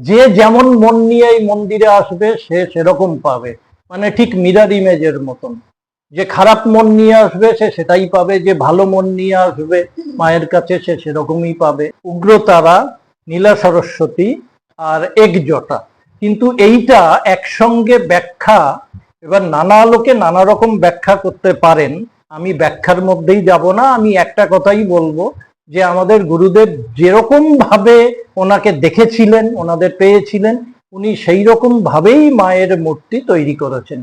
যে যেমন মন নিয়ে এই মন্দিরে আসবে সে সেরকম পাবে, মানে ঠিক মিরর ইমেজের মতন। যে খারাপ মন নিয়ে আসবে সে সেটাই পাবে, যে ভালো মন নিয়ে আসবে মায়ের কাছে সে সেরকমই পাবে। উগ্রতারা, নীলা সরস্বতী আর একজটা, কিন্তু এইটা একসঙ্গে ব্যাখ্যা এবার নানা লোকে নানা রকম ব্যাখ্যা করতে পারেন। আমি ব্যাখ্যার মধ্যেই যাব না, আমি একটা কথাই বলবো যে আমাদের গুরুদেব যেরকম ভাবে ওনাকে দেখেছিলেন, ওনাদের পেয়েছিলেন, উনি সেই রকম ভাবেই মায়ের মূর্তি তৈরি করেছেন।